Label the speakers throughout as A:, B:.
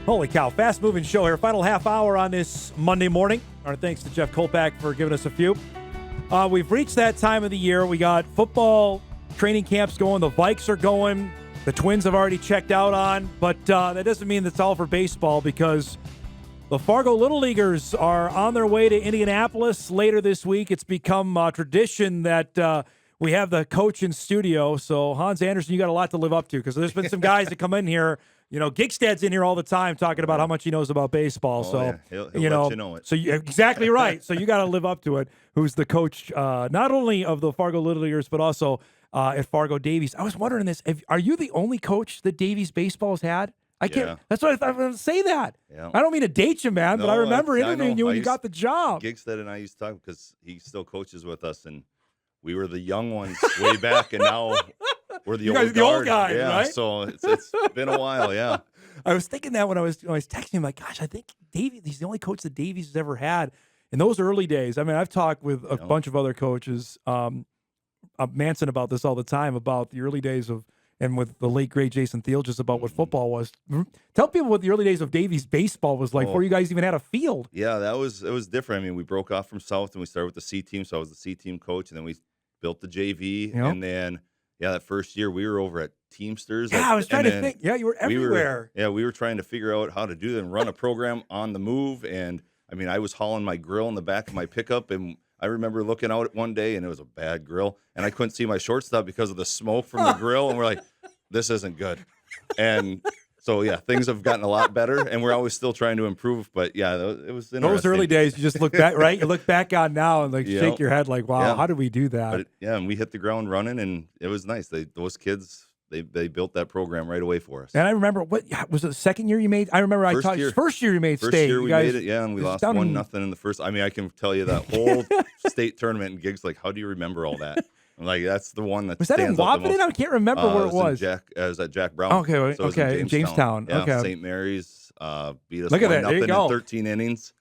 A: Holy cow, fast-moving show here. Final half hour on this Monday morning. Our thanks to Jeff Kolpak for giving us a few. We've reached that time of the year. We got football training camps going. The Vikes are going. The Twins have already checked out on. But that doesn't mean that's all for baseball because the Fargo Little Leaguers are on their way to Indianapolis later this week. It's become tradition that we have the coach in studio. So, Hans Anderson, you got a lot to live up to because there's been some guys that come in here. You know, Gigstad's in here all the time talking about how much he knows about baseball.
B: Yeah. He'll let you know it.
A: So exactly right. So you got to live up to it. Who's the coach, not only of the Fargo Little Leaguers, but also at Fargo Davies. I was wondering this. Are you the only coach that Davies baseball's had? I can't.
B: Yeah.
A: That's what I thought I was going to say that.
B: Yeah.
A: I don't mean to date you, man, but I remember interviewing you when you got the job.
B: Gigstad and I used to talk because he still coaches with us, and we were the young ones way back, and now we're the old
A: guys,
B: yeah,
A: right?
B: So it's been a while, yeah.
A: I was thinking that when I was texting him, like, gosh, I think Davies, he's the only coach that Davies has ever had in those early days. I mean, I've talked with a bunch of other coaches, Manson about this all the time, about the early days of, and with the late, great Jason Thiel, just about what football was. Tell people what the early days of Davies baseball was like before you guys even had a field.
B: Yeah, it was different. I mean, we broke off from South, and we started with the C team, so I was the C team coach, and then we built the JV, and then, that first year we were over at Teamsters.
A: Yeah, I was trying to think. Yeah, you were everywhere.
B: We were trying to figure out how to do that and run a program on the move. And I mean, I was hauling my grill in the back of my pickup, and I remember looking out one day, and it was a bad grill, and I couldn't see my shortstop because of the smoke from the grill. And we're like, this isn't good. And so, things have gotten a lot better, and we're always still trying to improve. But, it was interesting.
A: Those early days, you just look back, right? You look back on now and, shake your head like, wow, how did we do that?
B: But, and we hit the ground running, and it was nice. Those kids, they built that program right away for us.
A: And I remember, what was it the second year you made? I remember first year you made state.
B: First year we made it, and we lost 1-0 in the first. I mean, I can tell you that whole state tournament and gigs, like, how do you remember all that? Like, that's the one that
A: was that in Wapaton? I can't remember where it was.
B: It was at Jack Brown.
A: Okay,
B: so
A: in Jamestown.
B: Yeah,
A: okay.
B: St. Mary's beat us
A: 1-0 in
B: 13 innings.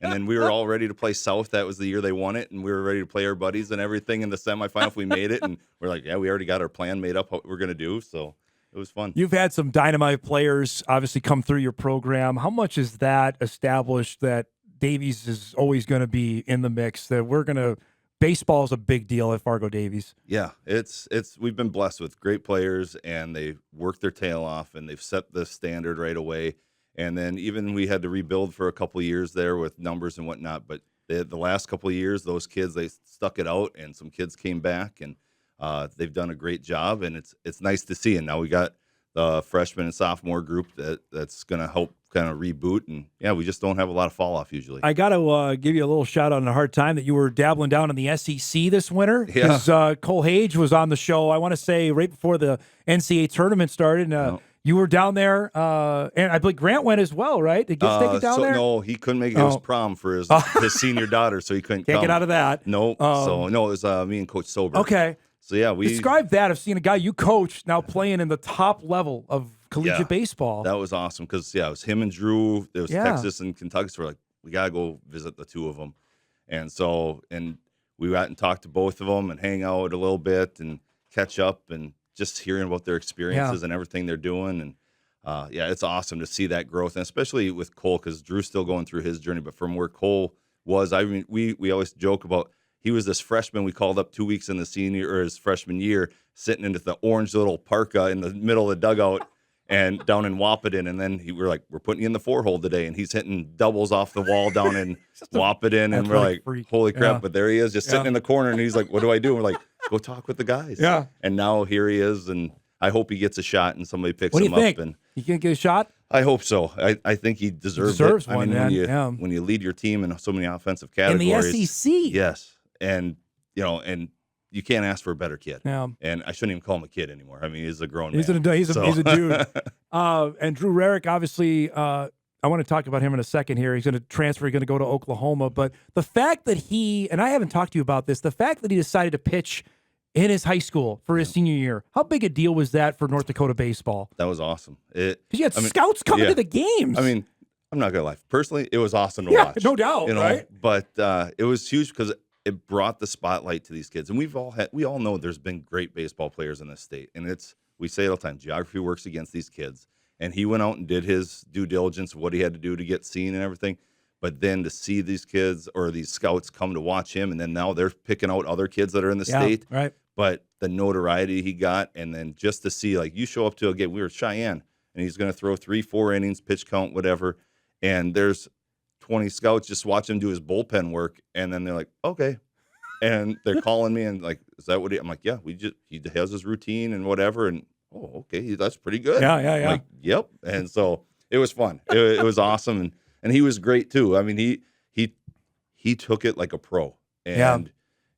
B: And then we were all ready to play South. That was the year they won it, and we were ready to play our buddies and everything in the semifinal if we made it. And we're like, we already got our plan made up what we're going to do, so it was fun.
A: You've had some dynamite players obviously come through your program. How much is that established that Davies is always going to be in the mix, that we're going to – baseball is a big deal at Fargo Davies.
B: Yeah, it's we've been blessed with great players, and they worked their tail off, and they've set the standard right away. And then even we had to rebuild for a couple of years there with numbers and whatnot. But the last couple of years, those kids, they stuck it out, and some kids came back, and they've done a great job, and it's nice to see. And now we got the freshman and sophomore group that's going to help kind of reboot, and we just don't have a lot of fall off usually.
A: I got to give you a little shout out on a hard time that you were dabbling down in the SEC this winter because Cole Hage was on the show. I want to say right before the NCAA tournament started. You were down there, and I believe Grant went as well, right? Did Gibbs take it down there?
B: No, he couldn't make it. It was prom for his senior daughter, so he couldn't
A: Can't
B: come.
A: get out of that.
B: No, it was me and Coach Sober.
A: Okay.
B: So, we
A: describe that of seeing a guy you coached now playing in the top level of collegiate baseball.
B: That was awesome because, it was him and Drew. There was Texas and Kentucky. So we're like, we got to go visit the two of them. And so, we went and talked to both of them and hang out a little bit and catch up and just hearing about their experiences and everything they're doing. And, it's awesome to see that growth, and especially with Cole because Drew's still going through his journey. But from where Cole was, I mean, we always joke about he was this freshman we called up 2 weeks in the senior or his freshman year, sitting into the orange little parka in the middle of the dugout and down in Wapaton. And then we're like, we're putting you in the 4-hole today. And he's hitting doubles off the wall down in Wapaton. And we're like, holy crap. Yeah. But there he is just sitting in the corner. And he's like, what do I do? And we're like, go talk with the guys.
A: Yeah.
B: And now here he is. And I hope he gets a shot and somebody picks him
A: up.
B: And
A: he can't get a shot?
B: I hope so. I think he deserves
A: it.
B: I mean, when you lead your team in so many offensive categories.
A: In the SEC.
B: Yes. And, and you can't ask for a better kid.
A: Yeah.
B: And I shouldn't even call him a kid anymore. I mean, he's a grown man.
A: He's a dude. And Drew Rarick, obviously, I want to talk about him in a second here. He's going to transfer. He's going to go to Oklahoma. But the fact that and I haven't talked to you about this, the fact that he decided to pitch in his high school for his senior year, how big a deal was that for North Dakota baseball?
B: That was awesome.
A: Because you had scouts coming to the games.
B: I mean, I'm not going to lie. Personally, it was awesome to watch.
A: No doubt, right?
B: But it was huge because it brought the spotlight to these kids. And we all know there's been great baseball players in this state. And we say it all the time, geography works against these kids. and he went out and did his due diligence of what he had to do to get seen and everything. But then to see these kids or these scouts come to watch him, and then now they're picking out other kids that are in the state.
A: Right.
B: But the notoriety he got, and then just to see, like, you show up to a game, we were at Cheyenne, and he's going to throw 3-4 innings, pitch count, whatever, and there's 20 scouts just watch him do his bullpen work, and then they're like, okay. And they're calling me and like, is that what I'm like, yeah, he has his routine and whatever. And, oh, okay, that's pretty good.
A: Yeah.
B: I'm like, yep. And so it was fun. It was awesome. And he was great too. I mean, he took it like a pro, and,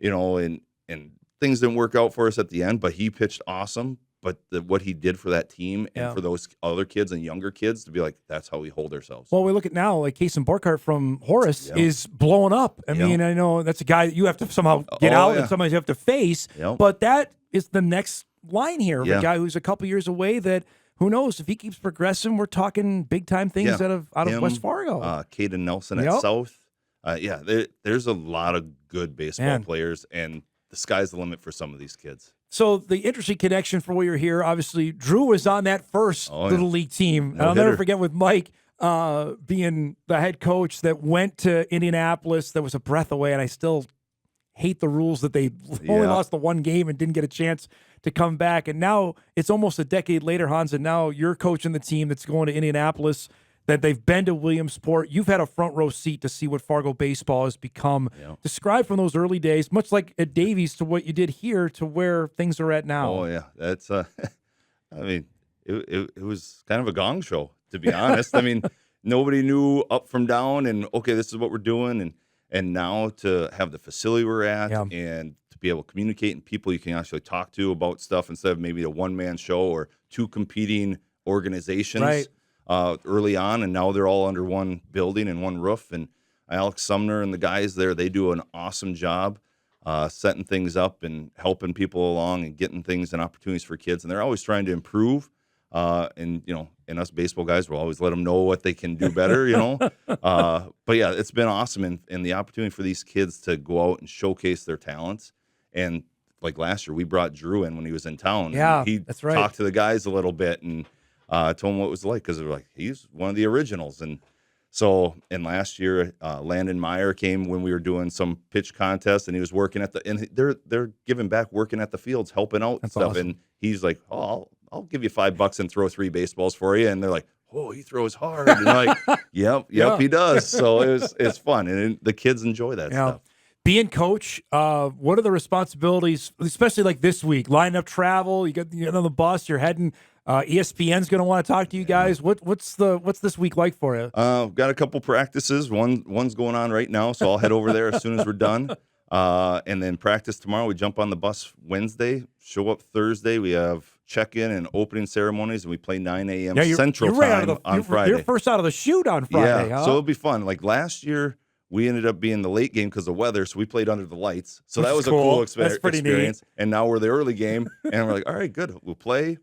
B: and things didn't work out for us at the end, but he pitched awesome. But what he did for that team and for those other kids and younger kids to be like, that's how we hold ourselves.
A: Well, we look at now, like Kason Burkhart from Horace is blowing up. I mean, I know that's a guy that you have to somehow get out and sometimes you have to face. But that is the next line here of a guy who's a couple years away that, who knows, if he keeps progressing, we're talking big-time things out of West Fargo.
B: Caden Nelson at South. There's a lot of good baseball players, and the sky's the limit for some of these kids.
A: So the interesting connection for where you're here, obviously, Drew was on that first Little League team. And I'll never forget with Mike being the head coach that went to Indianapolis that was a breath away, and I still hate the rules that they only lost the one game and didn't get a chance to come back. And now it's almost a decade later, Hans, and now you're coaching the team that's going to Indianapolis, that they've been to Williamsport. You've had a front row seat to see what Fargo baseball has become. Describe from those early days, much like at Davies, to what you did here to where things are at now.
B: Oh, yeah. That's, I mean, it was kind of a gong show, to be honest. I mean, nobody knew up from down and, okay, this is what we're doing. And now to have the facility we're at and to be able to communicate and people you can actually talk to about stuff instead of maybe a one-man show or two competing organizations.
A: Right.
B: Early on, and now they're all under one building and one roof. And Alex Sumner and the guys there, they do an awesome job setting things up and helping people along and getting things and opportunities for kids. And they're always trying to improve. And us baseball guys will always let them know what they can do better, But yeah, it's been awesome. And the opportunity for these kids to go out and showcase their talents. And like last year, we brought Drew in when he was in town.
A: Yeah,
B: he
A: that's right.
B: Talked to the guys a little bit and told him what it was like, because they're like, he's one of the originals. And so, and last year, Landon Meyer came when we were doing some pitch contests, and he was working and they're giving back, working at the fields, helping out and stuff. Awesome. And he's like, oh, I'll give you $5 and throw 3 baseballs for you. And they're like, oh, he throws hard. And like, yep, he does. So it's fun, and the kids enjoy that stuff.
A: Being coach, what are the responsibilities, especially like this week? Line up travel, you get on the bus, you're heading. ESPN's going to want to talk to you guys. What's this week like for you?
B: Got a couple practices. One's going on right now, so I'll head over there as soon as we're done. And then practice tomorrow. We jump on the bus Wednesday, show up Thursday. We have check-in and opening ceremonies, and we play 9 a.m. Central Time on Friday.
A: You're first out of the chute on Friday, huh?
B: So it'll be fun. Like last year, we ended up being the late game because of weather, so we played under the lights. So that was a cool experience. Neat. And now we're the early game, and we're like, all right, good. We'll play.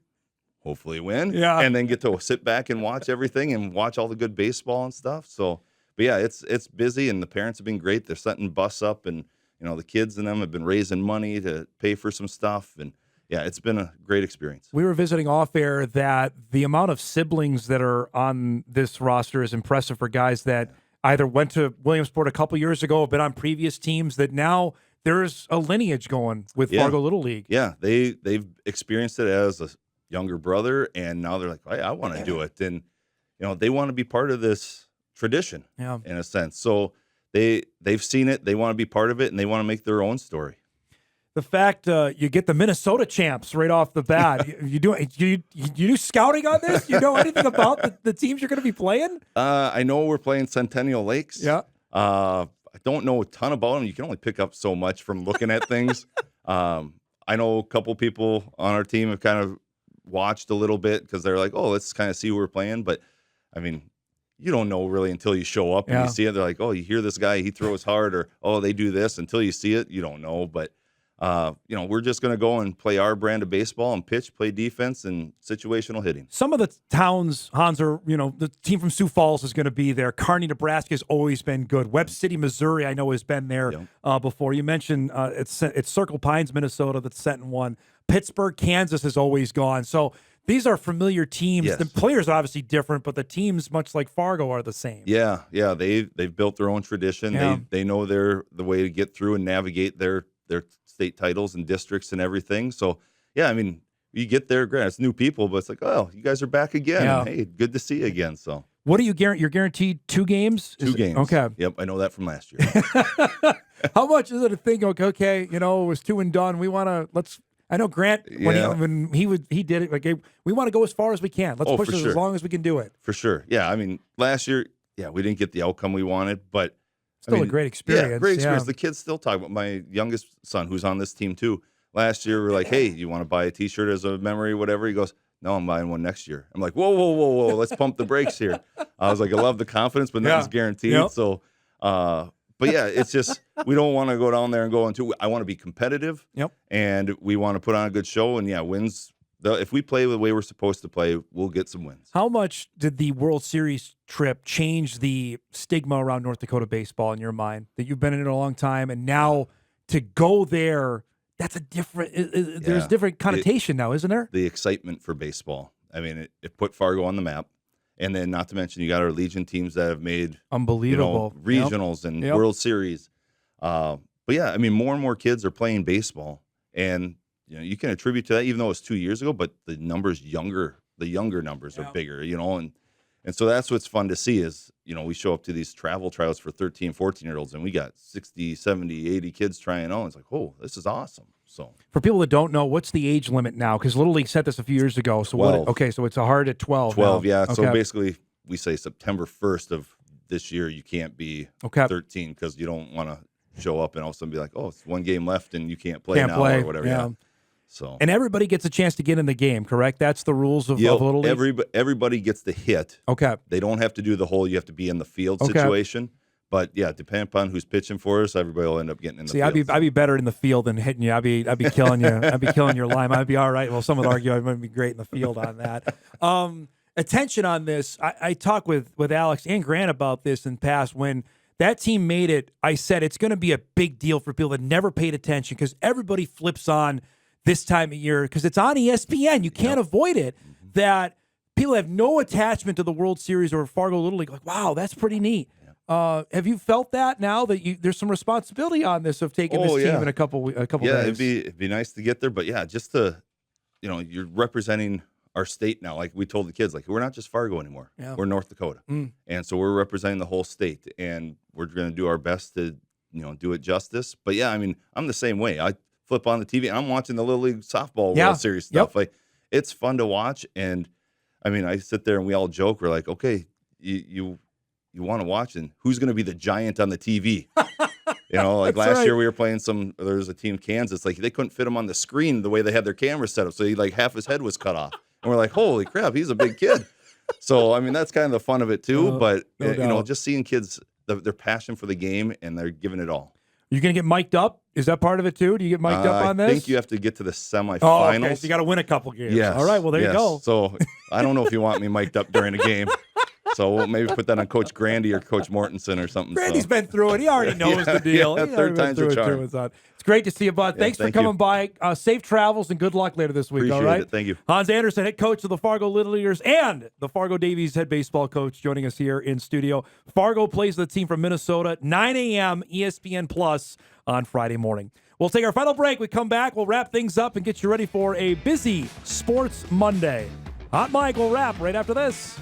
B: Hopefully win, and then get to sit back and watch everything and watch all the good baseball and stuff. So, but yeah, it's busy, and the parents have been great. They're setting bus up, and the kids and them have been raising money to pay for some stuff, and yeah, it's been a great experience.
A: We were visiting off air that the amount of siblings that are on this roster is impressive for guys that either went to Williamsport a couple years ago, have been on previous teams, that now there's a lineage going with Fargo Little League.
B: Yeah, they've experienced it as a younger brother, and now they're like, hey, I want to do it. And they want to be part of this tradition in a sense. So they've seen it, they want to be part of it, and they want to make their own story.
A: The fact you get the Minnesota champs right off the bat. you do scouting on this? You know anything about the teams you're going to be playing?
B: I know we're playing Centennial Lakes. I don't know a ton about them. You can only pick up so much from looking at things. I know a couple people on our team have kind of watched a little bit because they're like, oh, let's kind of see who we're playing. But I mean, you don't know really until you show up and you see it. They're like, oh, you hear this guy, he throws hard, or oh, they do this. Until you see it, you don't know. But we're just going to go and play our brand of baseball and pitch, play defense, and situational hitting.
A: Some of the towns, Hans, are, the team from Sioux Falls is going to be there. Kearney, Nebraska has always been good. Webb City, Missouri, I know has been there before. You mentioned it's Circle Pines, Minnesota, that's sent in one. Pittsburgh, Kansas has always gone. So these are familiar teams.
B: Yes.
A: The players are obviously different, but the teams, much like Fargo, are the same.
B: Yeah. They've built their own tradition.
A: Yeah.
B: They know the way to get through and navigate their state titles and districts and everything. So yeah, I mean, you get there, granted, it's new people, but it's like, oh, you guys are back again.
A: Yeah.
B: And, hey, good to see you again. So
A: what are you guaranteed? You're guaranteed 2 games?
B: 2 games.
A: Okay.
B: Yep, I know that from last year.
A: How much is it to think, okay, it was 2 and done. We want to, I know Grant, when he did it, like, hey, we want to go as far as we can. Let's push this as long as we can do it.
B: For sure. Yeah, I mean, last year, we didn't get the outcome we wanted, but
A: still a great experience.
B: Yeah, great experience. The kids still talk about my youngest son, who's on this team too. Last year, we're like, hey, you want to buy a T-shirt as a memory, whatever? He goes, no, I'm buying one next year. I'm like, whoa, let's pump the brakes here. I was like, I love the confidence, but nothing's guaranteed. Yep. So, but yeah, it's just we don't want to go down there and go into. I want to be competitive, and we want to put on a good show. And wins. If we play the way we're supposed to play, we'll get some wins.
A: How much did the World Series trip change the stigma around North Dakota baseball in your mind? That you've been in it a long time, and now to go there, that's a different. There's a different connotation now, isn't there?
B: The excitement for baseball. I mean, it put Fargo on the map. And then, not to mention, you got our Legion teams that have made
A: unbelievable
B: regionals and World Series. But yeah, I mean, more and more kids are playing baseball, and you can attribute to that, even though it's 2 years ago. But the younger numbers are bigger, and so that's what's fun to see is we show up to these travel trials for 13, 14-year-olds, and we got 60, 70, 80 kids trying out. It's like, oh, this is awesome. So
A: for people that don't know, what's the age limit now? Because Little League set this a few years ago. So
B: 12.
A: So it's hard at 12.
B: 12,
A: now.
B: yeah.
A: Okay.
B: So basically, we say September 1st of this year, you can't be 13 because you don't want to show up and all of a sudden be like, oh, it's 1 game left and you can't play or whatever. Yeah. So
A: and everybody gets a chance to get in the game, correct? That's the rules of Little League.
B: Everybody gets to hit.
A: Okay.
B: They don't have to do the whole. You have to be in the field situation. But yeah, depending upon who's pitching for us, everybody will end up getting in the field.
A: I'd be better in the field than hitting you. I'd be killing you. I'd be killing your line. I'd be all right. Well, some would argue I might be great in the field on that. Attention on this. I talked with Alex and Grant about this in the past. When that team made it, I said it's going to be a big deal for people that never paid attention because everybody flips on this time of year because it's on ESPN. You can't avoid it. That people have no attachment to the World Series or Fargo Little League. Like, wow, that's pretty neat. Have you felt that now that there's some responsibility on this of taking this team in a couple days?
B: It'd be nice to get there, but yeah, just to you're representing our state now. Like we told the kids, like we're not just Fargo anymore. Yeah. We're North Dakota, and so we're representing the whole state, and we're going to do our best to do it justice. But yeah, I mean, I'm the same way. I flip on the TV and I'm watching the Little League softball World Series stuff. Like it's fun to watch, and I mean, I sit there and we all joke. We're like, okay, you want to watch, and who's going to be the giant on the TV? Like last year we were playing there was a team, Kansas, like they couldn't fit him on the screen the way they had their camera set up. So half his head was cut off. And we're like, holy crap, he's a big kid. So, I mean, that's kind of the fun of it too. But, just seeing kids, their passion for the game, and they're giving it all.
A: You're going to get mic'd up? Is that part of it too? Do you get mic'd up on this?
B: I think you have to get to the semifinals.
A: Oh, okay. So you got to win a couple games.
B: Yes.
A: All right, well, there you go.
B: So I don't know if you want me mic'd up during a game. So we'll maybe put that on Coach Grandy or Coach Mortensen or something.
A: Grandy's been through it. He already knows the deal.
B: Third time's a charm.
A: It's great to see you, bud. Thanks for coming by. Safe travels and good luck later this week.
B: Appreciate
A: all right?
B: it. Thank you.
A: Hans Anderson, head coach of the Fargo Little Leaguers and the Fargo Davies head baseball coach, joining us here in studio. Fargo plays the team from Minnesota, 9 a.m. ESPN Plus on Friday morning. We'll take our final break. We come back. We'll wrap things up and get you ready for a busy Sports Monday. Hot Mike will wrap right after this.